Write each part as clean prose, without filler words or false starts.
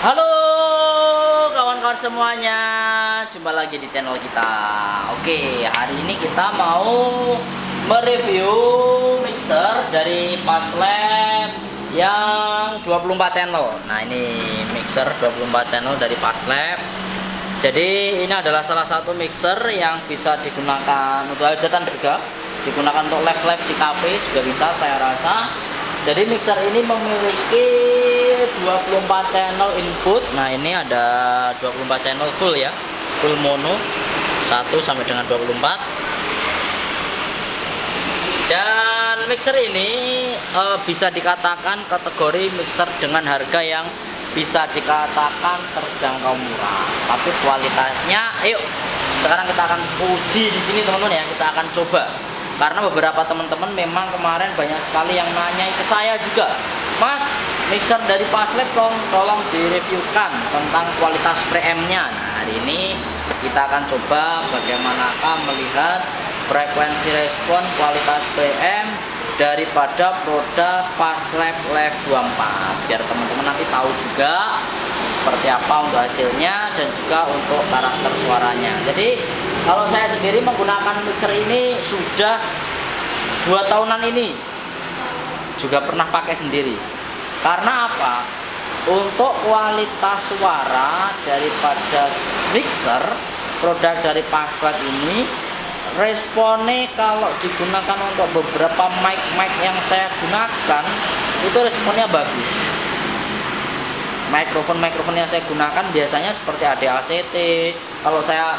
Halo kawan-kawan semuanya, jumpa lagi di channel kita. Oke, hari ini kita mau mereview mixer dari Paslab yang 24 channel. Nah, ini mixer 24 channel dari Paslab. Jadi ini adalah salah satu mixer yang bisa digunakan untuk hajatan juga, digunakan untuk live-live di cafe juga bisa, saya rasa. Jadi mixer ini memiliki 24 channel input. Nah, ini ada 24 channel full ya, full mono 1 sampai dengan 24. Dan mixer ini bisa dikatakan kategori mixer dengan harga yang bisa dikatakan terjangkau murah, tapi kualitasnya, ayo sekarang kita akan uji di sini teman-teman ya. Kita akan coba, karena beberapa teman-teman memang kemarin banyak sekali yang nanya ke saya juga, Mas, mixer dari Paslab tolong direviewkan tentang kualitas preampnya. Nah, hari ini kita akan coba bagaimanakah melihat frekuensi respon kualitas preamp daripada produk Paslab Live 24, biar teman-teman nanti tahu juga seperti apa untuk hasilnya dan juga untuk karakter suaranya. Jadi kalau saya sendiri menggunakan mixer ini sudah 2 tahunan ini, juga pernah pakai sendiri. Karena apa? Untuk kualitas suara daripada mixer produk dari Paslab ini, responnya kalau digunakan untuk beberapa mic yang saya gunakan itu responnya bagus. Mikrofon yang saya gunakan biasanya seperti AD-ACT. Kalau saya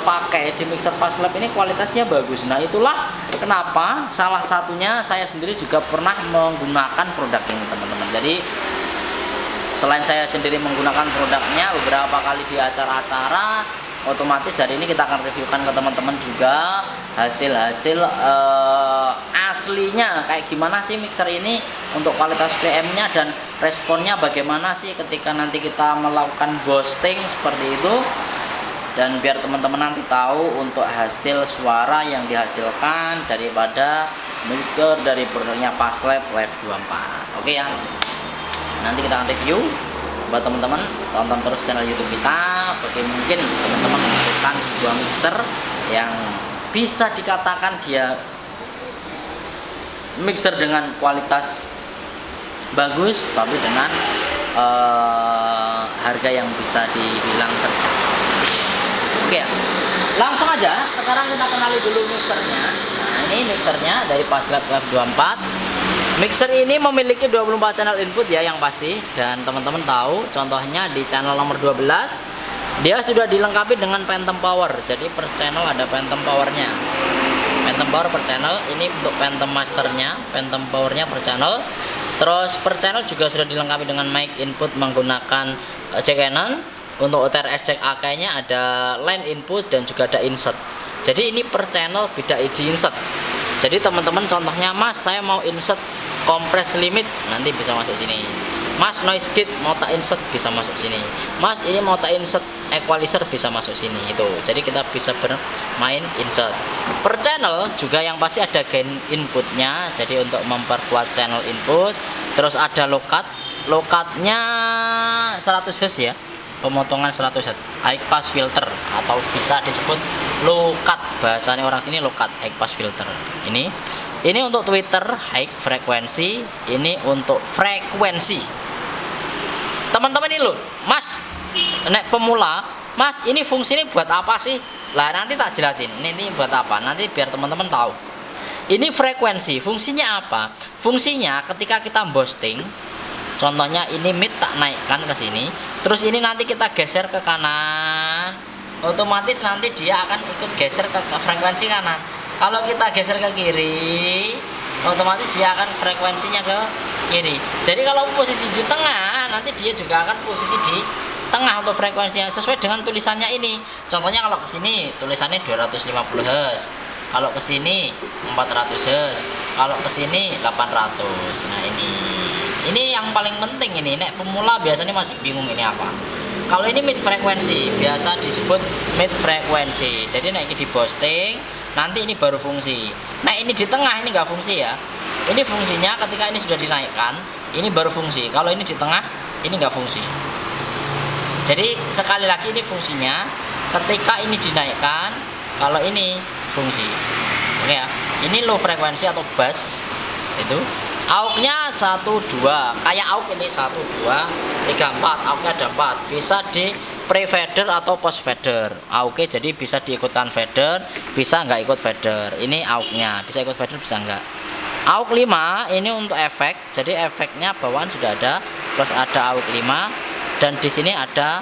pakai di mixer Paslab ini kualitasnya bagus. Nah, itulah kenapa salah satunya saya sendiri juga pernah menggunakan produk ini, teman-teman. Jadi selain saya sendiri menggunakan produknya beberapa kali di acara-acara, otomatis hari ini kita akan reviewkan ke teman-teman juga hasil-hasil aslinya kayak gimana sih mixer ini untuk kualitas preampnya dan responnya bagaimana sih ketika nanti kita melakukan boosting seperti itu. Dan biar teman-teman nanti tahu untuk hasil suara yang dihasilkan daripada mixer dari produknya Paslab Live 24. Oke ya, nanti kita akan review. Buat teman-teman, tonton terus channel YouTube kita. Bagi mungkin teman-teman membutuhkan sebuah mixer yang bisa dikatakan dia mixer dengan kualitas bagus tapi dengan harga yang bisa dibilang terjangkau. Oke ya, langsung aja sekarang kita kenali dulu mixernya. Nah, ini mixernya dari Paslab Live 24. Mixer ini memiliki 24 channel input ya yang pasti, dan teman-teman tahu contohnya di channel nomor 12 dia sudah dilengkapi dengan phantom power. Jadi per channel ada phantom powernya, phantom power per channel. Ini untuk phantom masternya, phantom powernya per channel. Terus per channel juga sudah dilengkapi dengan mic input menggunakan jack Canon. Untuk OTRS jack AK nya ada line input dan juga ada insert. Jadi ini per channel beda di insert. Jadi teman-teman contohnya, Mas saya mau insert compress limit, nanti bisa masuk sini. Mas noise gate mau tak insert, bisa masuk sini. Mas ini mau tak insert equalizer, bisa masuk sini. Itu jadi kita bisa bermain insert per channel. Juga yang pasti ada gain inputnya, jadi untuk memperkuat channel input. Terus ada low cutnya 100 Hz ya, pemotongan 100 Hz, high pass filter atau bisa disebut low cut, bahasanya orang sini low cut high pass filter. Ini untuk Twitter high frekuensi, ini untuk frekuensi. Teman-teman ini loh, Mas, nek pemula, Mas ini fungsinya buat apa sih? Lah nanti tak jelasin. Ini buat apa? Nanti biar teman-teman tahu. Ini frekuensi, fungsinya apa? Fungsinya ketika kita boosting, contohnya ini mid tak naikkan ke sini, terus ini nanti kita geser ke kanan, otomatis nanti dia akan ikut geser ke frekuensi kanan. Kalau kita geser ke kiri, otomatis dia akan frekuensinya ke kiri. Jadi kalau posisi di tengah, nanti dia juga akan posisi di tengah untuk frekuensinya sesuai dengan tulisannya ini. Contohnya kalau ke sini tulisannya 250 Hz. Kalau ke sini 400 Hz. Kalau ke sini 800. Nah, ini yang paling penting ini. Nek pemula biasanya masih bingung ini apa. Kalau ini mid frekuensi, biasa disebut mid frekuensi. Jadi nek di boosting, nanti ini baru fungsi. Nah, ini di tengah ini nggak fungsi ya. Ini fungsinya ketika ini sudah dinaikkan, ini baru fungsi. Kalau ini di tengah, ini nggak fungsi. Jadi sekali lagi ini fungsinya ketika ini dinaikkan, kalau ini fungsi. Oke ya. Ini low frekuensi atau bass itu. AUX-nya 1 2. Kayak AUX ini 1 2 3 4. AUX-nya ada 4. Bisa di pre-fader atau post fader. AUX jadi bisa diikutkan fader, bisa nggak ikut fader. Ini AUX-nya, bisa ikut fader bisa nggak. AUX 5 ini untuk efek. Jadi efeknya bawaan sudah ada, plus ada AUX 5 dan di sini ada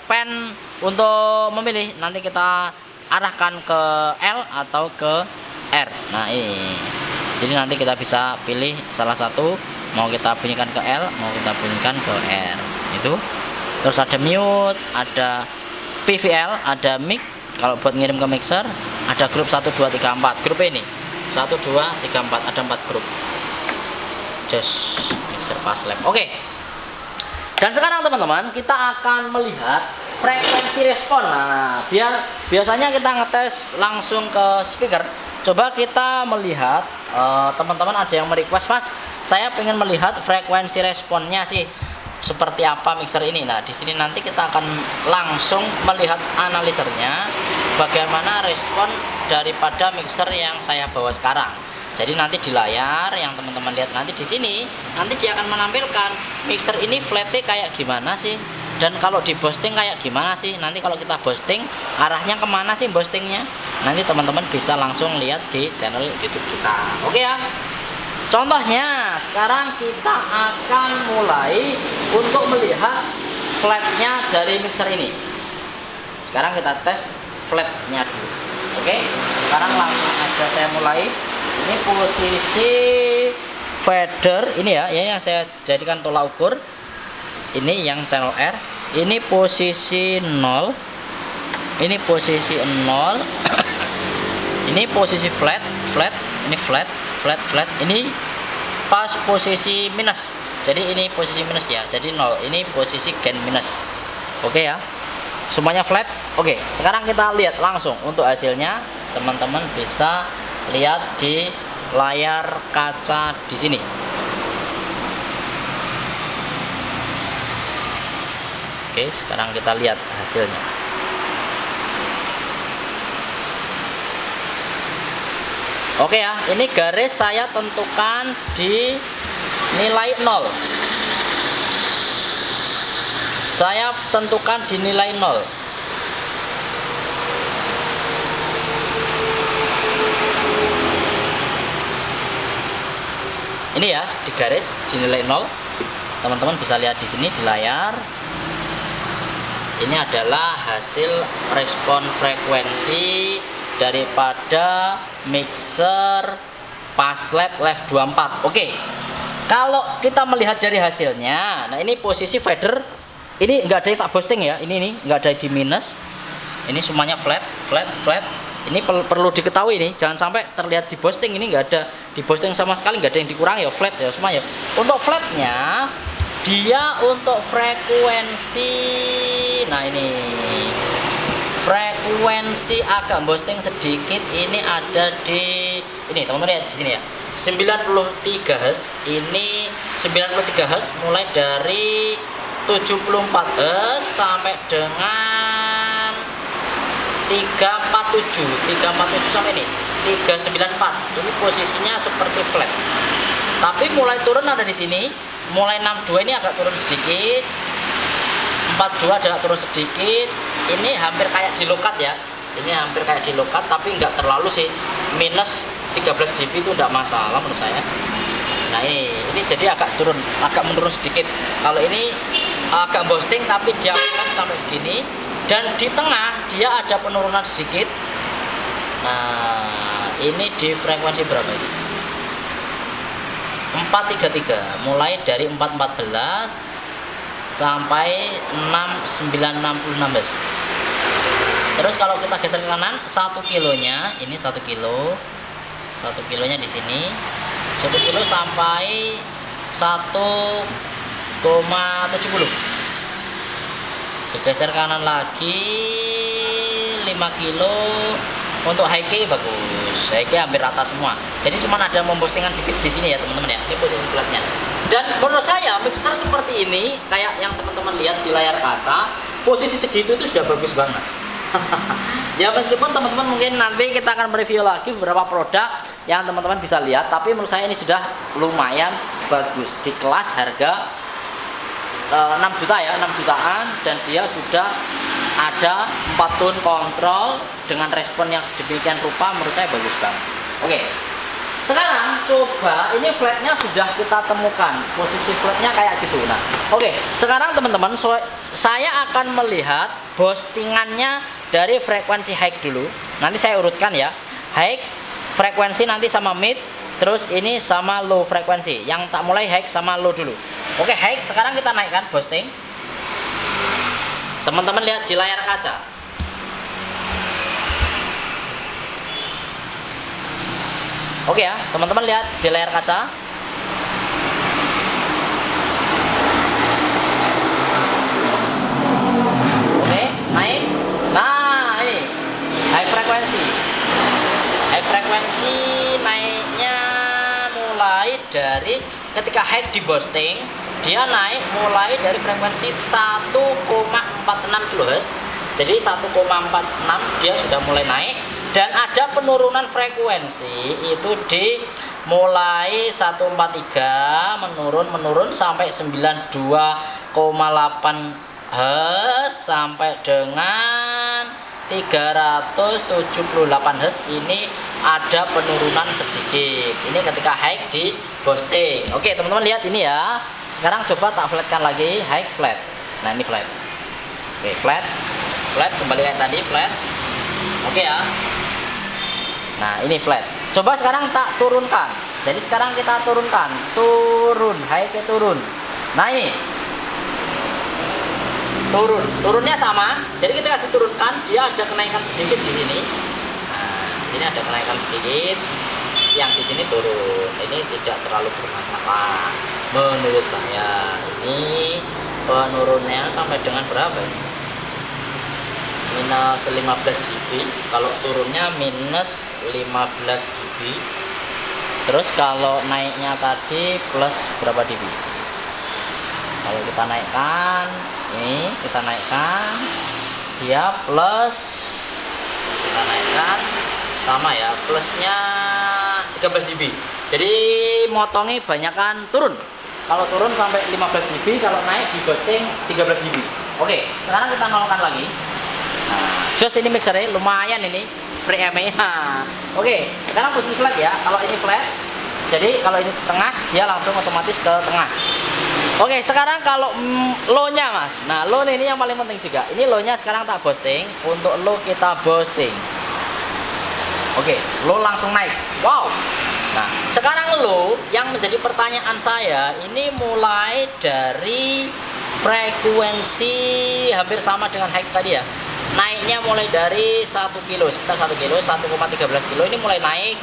pen untuk memilih. Nanti kita arahkan ke L atau ke R. Nah ini, jadi nanti kita bisa pilih salah satu, mau kita bunyikan ke L, mau kita bunyikan ke R. Itu terus ada mute, ada PVL, ada mic kalau buat ngirim ke mixer, ada grup 1 2 3 4. Grup ini 1 2 3 4, ada 4 grup. Just mixer Passlab. Oke. Dan sekarang teman-teman kita akan melihat frekuensi respon. Nah, biasanya kita ngetes langsung ke speaker. Coba kita melihat, teman-teman ada yang merequest, Mas, saya pengen melihat frekuensi responnya sih seperti apa mixer ini. Nah, di sini nanti kita akan langsung melihat analisernya, bagaimana respon daripada mixer yang saya bawa sekarang. Jadi nanti di layar yang teman-teman lihat nanti di sini, nanti dia akan menampilkan mixer ini flat-nya kayak gimana sih, dan kalau di boosting kayak gimana sih. Nanti kalau kita boosting arahnya kemana sih boostingnya, nanti teman-teman bisa langsung lihat di channel YouTube kita. Oke ya. Contohnya sekarang kita akan mulai untuk melihat flatnya dari mixer ini. Sekarang kita tes flatnya dulu. Oke, sekarang langsung aja saya mulai. Ini posisi fader ini ya, yang saya jadikan tolak ukur. Ini yang channel R. Ini posisi 0. Ini posisi 0. Ini posisi flat. Ini flat. Ini pas posisi minus. Jadi ini posisi minus ya. Jadi 0. Ini posisi gain minus. Oke ya. Semuanya flat. Oke, sekarang kita lihat langsung untuk hasilnya. Teman-teman bisa lihat di layar kaca di sini. Oke, sekarang kita lihat hasilnya. Oke ya, ini garis saya tentukan di nilai 0. Saya tentukan di nilai 0. Ini ya, di garis di nilai 0. Teman-teman bisa lihat di sini di layar. Ini adalah hasil respon frekuensi daripada mixer Passlab Live 24. Oke. Kalau kita melihat dari hasilnya, nah ini posisi fader, ini enggak ada yang tak boosting ya. Ini enggak ada di minus. Ini semuanya flat. Ini perlu diketahui nih, jangan sampai terlihat di boosting. Ini enggak ada di boosting sama sekali, enggak ada yang dikurangi ya, flat ya semuanya. Untuk flatnya, dia untuk frekuensi, nah ini frekuensi agak boosting sedikit. Ini ada di ini, teman-teman lihat di sini ya, 93 Hz. Ini 93 Hz mulai dari 74 Hz sampai dengan 347 sampai ini 394. Ini posisinya seperti flat. Tapi mulai turun ada di sini. Mulai 62 ini agak turun sedikit. 42 ada turun sedikit. Ini hampir kayak di lokat ya. Ini hampir kayak di lokat, tapi nggak terlalu sih. Minus 13 dB itu tidak masalah menurut saya. Nah ini jadi agak turun, agak menurun sedikit. Kalau ini agak boosting tapi dia kan sampai segini. Dan di tengah dia ada penurunan sedikit. Nah ini di frekuensi berapa ini? 433, mulai dari 414 sampai 6966 Hz. Terus kalau kita geser ke kanan, 1 kilonya ini 1 kilo. 1 kilonya di sini. 1 kilo sampai 1,70. Digeser kanan lagi 5 kilo Untuk high key bagus, high key hampir rata semua. Jadi cuma ada mempostingan dikit di sini ya teman-teman ya. Ini posisi flatnya. Dan menurut saya mixer seperti ini kayak yang teman-teman lihat di layar kaca, posisi segitu itu sudah bagus banget. Ya meskipun teman-teman mungkin nanti kita akan mereview lagi beberapa produk yang teman-teman bisa lihat, tapi menurut saya ini sudah lumayan bagus di kelas harga 6 juta ya, 6 jutaan, dan dia sudah ada 4 tone kontrol dengan respon yang sedemikian rupa. Menurut saya bagus banget. Oke, sekarang coba ini flatnya sudah kita temukan, posisi flatnya kayak gitu. Nah, oke, sekarang teman-teman saya akan melihat boostingannya dari frekuensi high dulu. Nanti saya urutkan ya, high frekuensi nanti sama mid, terus ini sama low frekuensi. Yang tak mulai high sama low dulu. Oke, high sekarang kita naikkan boosting. Teman-teman lihat di layar kaca. Oke ya, teman-teman lihat di layar kaca. Oke, naik. Nah, ini high frekuensi. High frekuensi naiknya mulai dari ketika high di boosting, dia naik mulai dari frekuensi 1,46 kHz. Jadi 1,46 dia sudah mulai naik, dan ada penurunan frekuensi itu di mulai 143 menurun sampai 92,8 Hz sampai dengan 378 Hz. Ini ada penurunan sedikit. Ini ketika high di boosting. Oke, teman-teman lihat ini ya. Sekarang coba tak flatkan lagi, high flat. Nah, ini flat. Oke, flat kembali kayak tadi, flat. Oke ya. Nah, ini flat. Coba sekarang tak turunkan. Jadi sekarang kita turunkan, high ke turun. Nah, ini turunnya sama. Jadi ketika diturunkan, dia ada kenaikan sedikit di sini. Nah, di sini ada kenaikan sedikit. Yang di sini turun. Ini tidak terlalu bermasalah menurut saya. Ini penurunnya sampai dengan berapa ini? Minus 15 dB. Kalau turunnya minus 15 dB. Terus kalau naiknya tadi plus berapa dB? Kalau kita naikkan, ini kita naikkan, dia plus, kita naikkan sama ya, plusnya 13 dB. Jadi motongnya banyakan turun. Kalau turun sampai 15 dB, kalau naik di boosting 13 dB. Oke, sekarang kita nolkan lagi. Nah, jos ini mixernya lumayan ini pre-EME-nya. Oke, sekarang posisi flat ya. Kalau ini flat, jadi kalau ini tengah, dia langsung otomatis ke tengah. Oke, sekarang kalau low-nya mas. Nah, low ini yang paling penting juga. Ini low-nya sekarang tak boosting. Untuk low kita boosting. Oke, low langsung naik. Wow. Nah, sekarang low yang menjadi pertanyaan saya, ini mulai dari frekuensi hampir sama dengan high tadi ya. Naiknya mulai dari 1 kilo, sekitar 1 kilo, 1,13 kilo. Ini mulai naik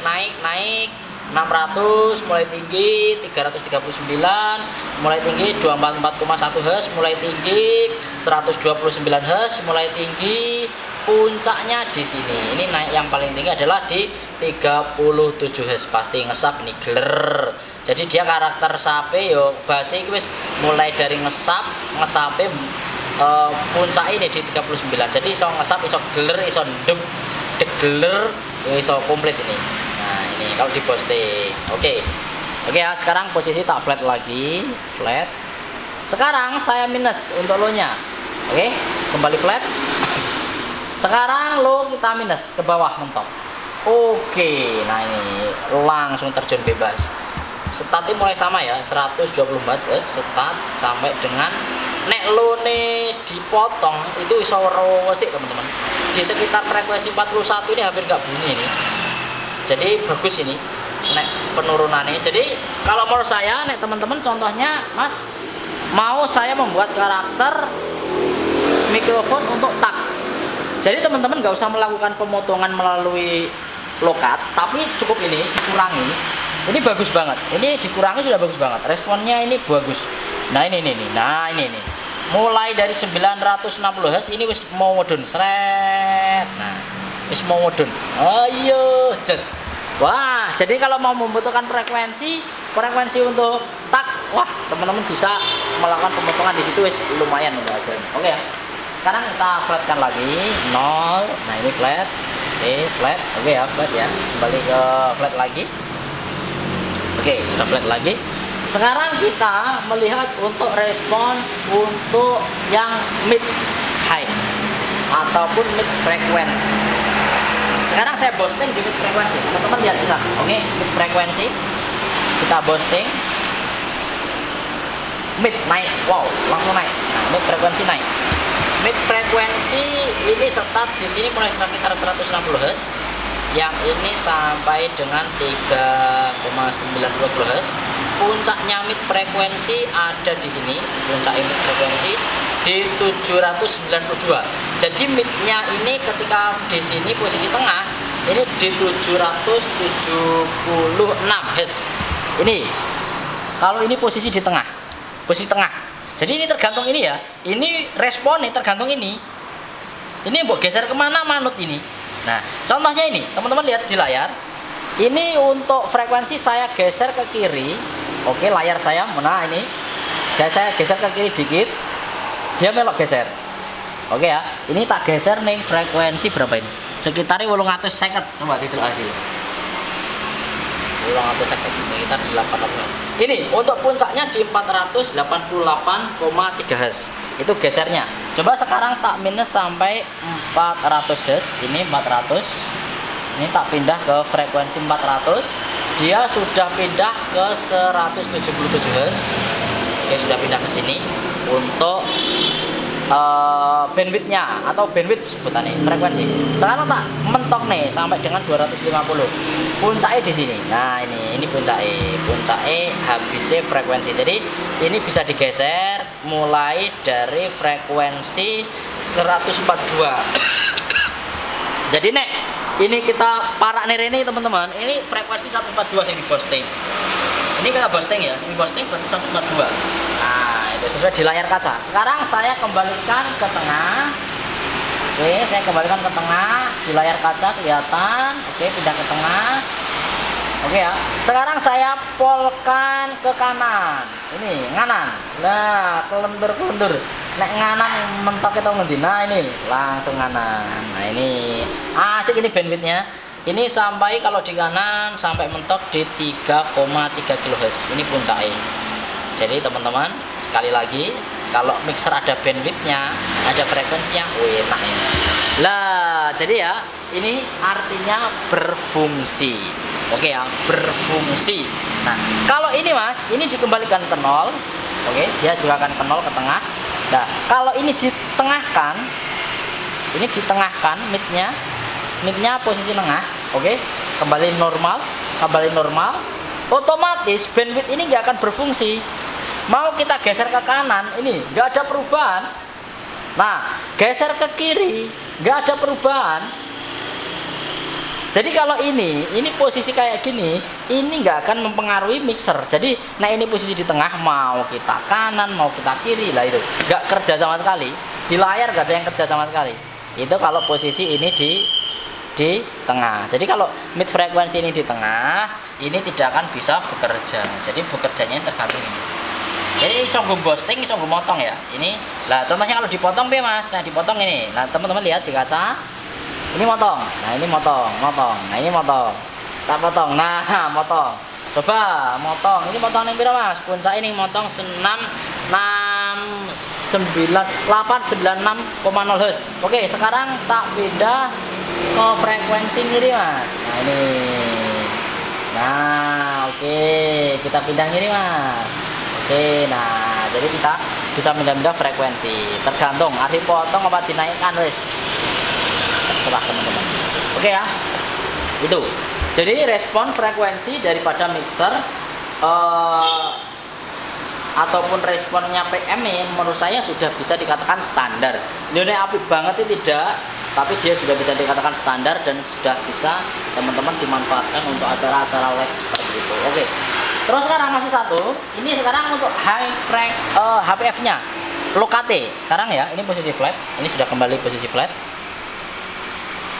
600, mulai tinggi 339, mulai tinggi 244,1 Hz, mulai tinggi 129 Hz, mulai tinggi. Puncaknya di sini. Ini naik yang paling tinggi adalah di 37 Hz. Pasti ngesap nih, gler. Jadi dia karakter sape yo base iki wis mulai dari ngesape puncak ini di 39. Jadi iso ngesap, iso gler, iso degler, iso komplit ini. Nah, ini kalau di posting. Oke ya, sekarang posisi tak flat lagi, flat. Sekarang saya minus untuk low-nya. Oke, kembali flat. Sekarang low kita minus ke bawah mentok. Oke, nah ini langsung terjun bebas. Startnya mulai sama ya, 124 start sampai dengan nek low nih dipotong itu iso resik teman-teman. Di sekitar frekuensi 41 ini hampir nggak bunyi ini. Jadi bagus ini nek penurunannya. Jadi kalau menurut saya nek teman-teman contohnya mas mau saya membuat karakter mikrofon untuk tak. Jadi teman-teman nggak usah melakukan pemotongan melalui lokat, tapi cukup ini dikurangi. Ini bagus banget. Ini dikurangi sudah bagus banget. Responnya ini bagus. Nah ini. Nah ini. Mulai dari 960 Hz ini wis mau mudun seret. Nah wis mau mudun. Ayo, just. Wah, jadi kalau mau membutuhkan frekuensi untuk tak, wah teman-teman bisa melakukan pemotongan di situ wis lumayan untuk hasilnya. Oke ya. Sekarang kita flatkan lagi 0. Nah, ini flat. Oke, flat. Oke ya, flat ya. Kembali ke flat lagi. Oke, sudah flat lagi. Sekarang kita melihat untuk respon untuk yang mid high ataupun mid frequency. Sekarang saya boosting di mid frequency. Teman-teman lihat bisa. Oke, mid frequency. Kita boosting. Mid naik. Wow, langsung naik. Nah, mid frequency naik. Mid frequency ini start di sini mulai sekitar 160 Hz. Yang ini sampai dengan 3,92 kHz. Puncaknya mid frekuensi ada di sini. Puncak mid frekuensi di 792. Jadi midnya ini ketika di sini posisi tengah ini di 776 Hz. Ini kalau ini posisi di tengah, posisi tengah. Jadi ini tergantung ini ya. Ini responnya tergantung ini. Ini mau geser kemana manut ini. Nah, contohnya ini, teman-teman lihat di layar. Ini untuk frekuensi saya geser ke kiri. Oke, layar saya mana ini? Saya geser ke kiri dikit. Dia melok geser. Oke ya. Ini tak geser nih frekuensi berapa ini? Sekitar 850. Coba tidur hasil. 850 sekitar di 800. Ini untuk puncaknya di 488,3 Hz. Itu gesernya. Coba sekarang tak minus sampai 400 Hz. Ini 400. Ini tak pindah ke frekuensi 400. Dia sudah pindah ke 177 Hz. Oke, sudah pindah ke sini untuk bandwidthnya atau bandwidth sebutannya frekuensi. Sekarang tak mentok nih sampai dengan 250. Puncaknya di sini. Nah, ini puncaknya habisnya frekuensi. Jadi ini bisa digeser mulai dari frekuensi 142. Jadi nek ini kita parak nih ini teman-teman. Ini frekuensi 142 yang di posting. Ini kita boosting ya, ini boosting berarti 142. Nah, itu sesuai di layar kaca. Sekarang saya kembalikan ke tengah. Oke, saya kembalikan ke tengah. Di layar kaca kelihatan. Oke, pindah ke tengah. Oke ya. Sekarang saya polkan ke kanan. Ini kanan. Nah, kelendur-kelendur. Nek nganan mentok kita ngendi. Nah, ini langsung kanan. Nah, ini asik ini bandwidthnya. Ini sampai kalau di kanan sampai mentok di 3,3 kHz. Ini puncaknya. Jadi teman-teman sekali lagi kalau mixer ada bandwidthnya, ada frekuensinya, enak ini. Lah, jadi ya ini artinya berfungsi. Oke ya, berfungsi. Nah, kalau ini Mas, ini dikembalikan ke 0. Oke, dia juga akan ke 0 ke tengah. Nah, kalau ini ditengahkan, midnya posisi tengah. Oke, kembali normal, otomatis bandwidth ini nggak akan berfungsi. Mau kita geser ke kanan, ini nggak ada perubahan. Nah, geser ke kiri, nggak ada perubahan. Jadi kalau ini posisi kayak gini, ini nggak akan mempengaruhi mixer. Jadi, nah ini posisi di tengah, mau kita kanan, mau kita kiri, lah itu nggak kerja sama sekali. Di layar nggak ada yang kerja sama sekali. Itu kalau posisi ini di tengah. Jadi kalau mid frekuensi ini di tengah, ini tidak akan bisa bekerja. Jadi bekerjanya tergantung ini. Jadi iso nggo boosting, iso nggo motong ya. Ini lah contohnya kalau dipotong piye Mas? Nah, dipotong ini. Nah, teman-teman lihat di kaca. Ini motong. Nah, ini motong. Nah, ini motong. Tak potong. Nah, motong. Coba motong. Ini motong yang pira Mas? Puncak ini motong 896,0 Hz. Oke, sekarang tak pindah ke frekuensi kiri Mas. Nah, ini. Nah, oke, kita pindah kiri Mas. Oke, nah jadi kita bisa pindah-pindah frekuensi. Tergantung arti potong apa dinaikkan wis. Terserah teman-teman. Oke ya. Itu. Jadi respon frekuensi daripada mixer ataupun responnya PM ini menurut saya sudah bisa dikatakan standar. Ini apik banget itu tidak, tapi dia sudah bisa dikatakan standar dan sudah bisa teman-teman dimanfaatkan untuk acara-acara live seperti itu. Oke. Terus sekarang masih satu. Ini sekarang untuk HPF-nya. Lokate. Sekarang ya, ini posisi flat. Ini sudah kembali posisi flat.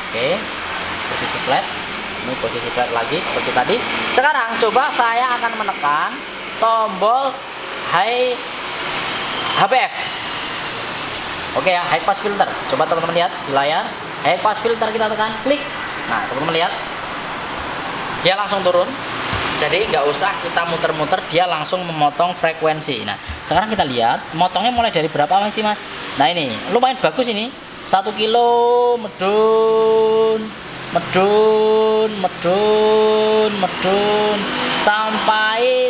Oke. posisi flat. Ini posisi flat lagi seperti tadi. Sekarang coba saya akan menekan tombol high HPF. Oke ya, high pass filter. Coba teman-teman lihat di layar. High pass filter kita tekan, klik. Nah, teman-teman lihat. Dia langsung turun. Jadi nggak usah kita muter-muter, dia langsung memotong frekuensi. Nah, sekarang kita lihat motongnya mulai dari berapa sih Mas? Nah, ini lumayan bagus ini. 1 kilo medun sampai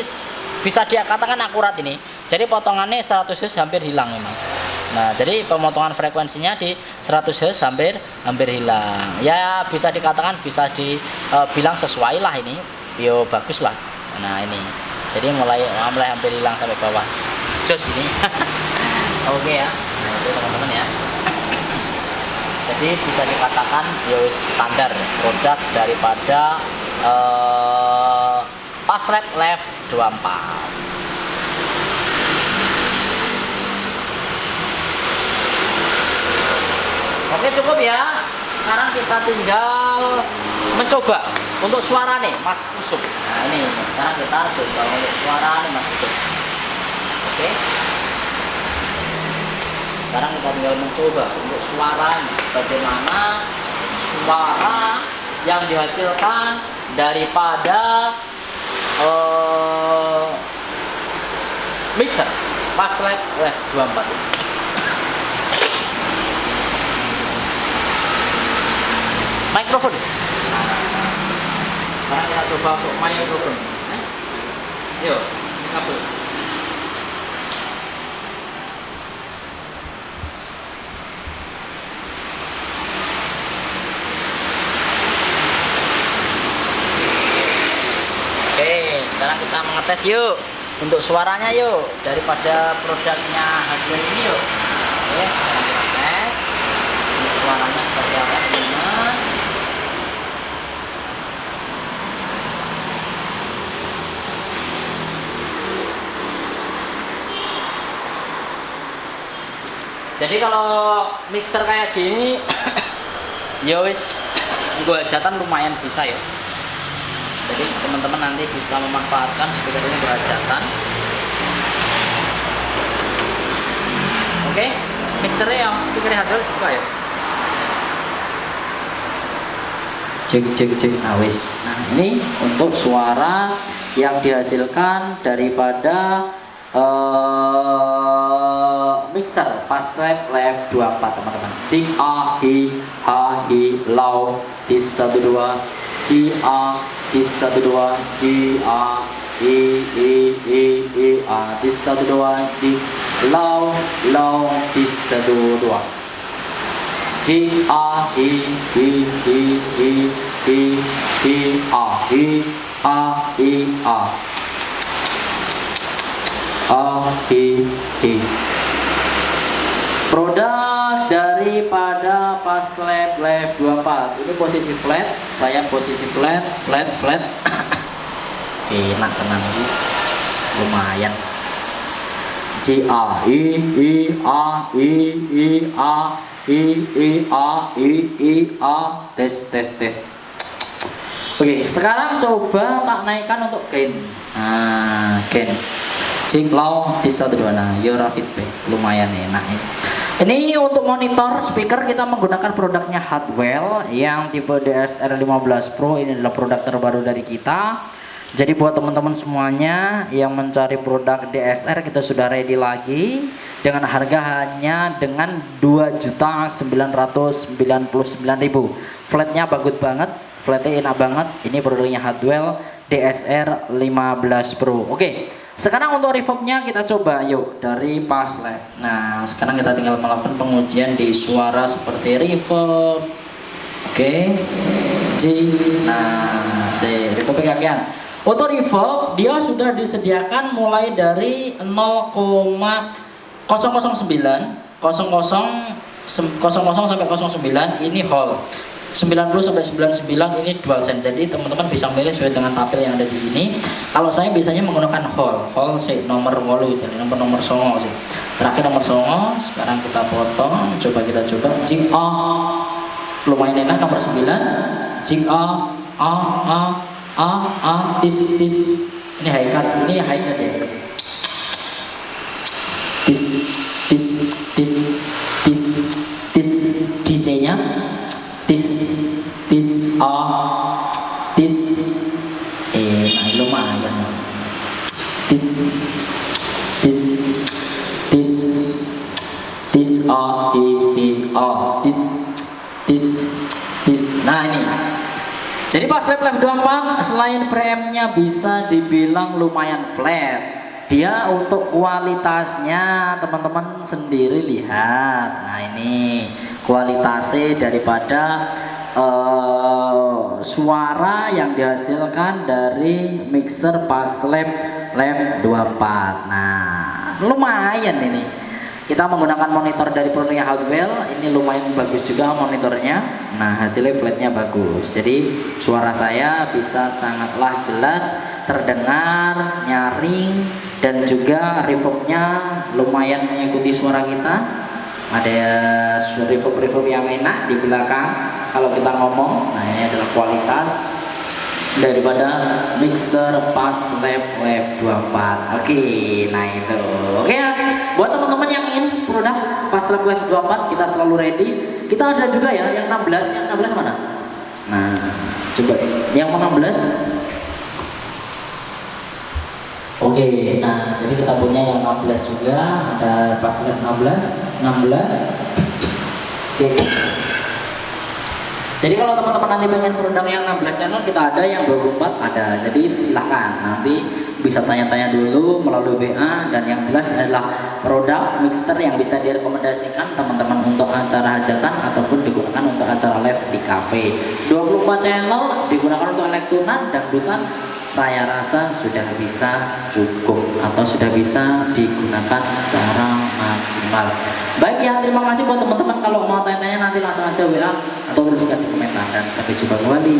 bisa dikatakan akurat ini. Jadi potongannya 100 Hz hampir hilang memang. Nah, jadi pemotongan frekuensinya di 100 Hz hampir hilang. Ya, bisa dikatakan bisa dibilang sesuai lah ini. Yo bagus lah. Nah, ini. Jadi mulai hampir hilang sampai bawah. Jos ini. Oke ya. Nah, itu teman-teman ya. Jadi bisa dikatakan yo standar produk daripada Fastlet Live 24. Oke, cukup ya. Sekarang kita tinggal mencoba untuk suara nih Mas Usuk. Nah, ini sekarang kita coba untuk suara nih Mas Usuk. Oke. Sekarang kita tinggal mencoba untuk suara nih, bagaimana suara yang dihasilkan daripada mixer Fastlet Live 24 ini. Mikrofon. Sekarang kita coba untuk mikrofon. Yuk, kabel. Oke, sekarang kita mengetes yuk untuk suaranya yuk daripada produknya hardware ini yuk. Oke, sekarang kita tes untuk suaranya seperti apa teman-teman. Jadi kalau mixer kayak gini ya wis gua hajatan lumayan bisa ya. Jadi teman-teman nanti bisa memanfaatkan speaker ini berhajatan. Oke, mixernya ya, speakernya hardware suka ya. Cek. Nah wis. Nah ini untuk suara yang dihasilkan daripada mixer Fastlet Live 24 teman-teman. Cik a hi ha hi lau dis 1 2 ci a dis 1 2 ci a i a dis 1 2 ci lau dis 1 2 ci a hi a hi. Produk daripada Fastlet Live 24 ini posisi flat, saya posisi flat. Enak tenan ini, lumayan. C A I A tes. Oke, sekarang coba tak naikkan untuk gain. Nah, gain. Cik low di 1 2. Nah, Yora feedback lumayan enak ini. Ini untuk monitor speaker kita menggunakan produknya Hardwell yang tipe DSR 15 Pro. Ini adalah produk terbaru dari kita. Jadi buat teman-teman semuanya yang mencari produk DSR, kita sudah ready lagi dengan harga hanya dengan 2.999.000. Flatnya bagus banget, flatnya enak banget. Ini produknya Hardwell DSR 15 Pro. Oke. Sekarang untuk reverbnya kita coba yuk dari Fastlet. Nah sekarang kita tinggal melakukan pengujian di suara seperti reverb. Oke. Nah reverb kakian. Untuk reverb dia sudah disediakan mulai dari 0,009 sampai 09 ini whole. 90 sampai 99 ini dual sense. Jadi teman-teman bisa milih sesuai dengan tabel yang ada di sini. Kalau saya biasanya menggunakan whole sih nomor 8, jadi nomor songo sih. Terakhir nomor songo. Sekarang kita potong, coba kita coba. Lumayan enak nomor 9. jing tis. Ini high cut ya. Tis DJ-nya tis nah lumayan nih. Tis nah ini. Jadi pas lap 24 selain preamp-nya bisa dibilang lumayan flat, dia untuk kualitasnya teman-teman sendiri lihat. Nah ini kualitasnya daripada suara yang dihasilkan dari mixer pas lap 24. Nah lumayan ini. Kita menggunakan monitor dari produknya Hardwell, ini lumayan bagus juga monitornya. Nah hasilnya flatnya bagus, jadi suara saya bisa sangatlah jelas terdengar, nyaring, dan juga reverbnya lumayan mengikuti suara kita. Ada reverb yang enak di belakang kalau kita ngomong. Nah ini adalah kualitas daripada mixer pas lap 24. Oke, nah itu. Oke ya, buat teman-teman yang ingin produk pas lap 24 kita selalu ready. Kita ada juga ya yang 16, yang 16 mana? Nah, coba yang 16. Oke, nah jadi kita punya yang 16 juga, ada pas lap 16. Oke. Jadi kalau teman-teman nanti pengen produk yang 16 channel, kita ada, yang 24 ada. Jadi silahkan nanti bisa tanya-tanya dulu melalui WA. Dan yang jelas adalah produk mixer yang bisa direkomendasikan teman-teman untuk acara hajatan ataupun digunakan untuk acara live di cafe. 24 channel digunakan untuk elektronan, dangdutan, saya rasa sudah bisa cukup atau sudah bisa digunakan secara maksimal. Baik ya, terima kasih buat teman-teman. Kalau mau tanya-tanya nanti langsung aja WA atau tuliskan di komentar, dan sampai jumpa kembali.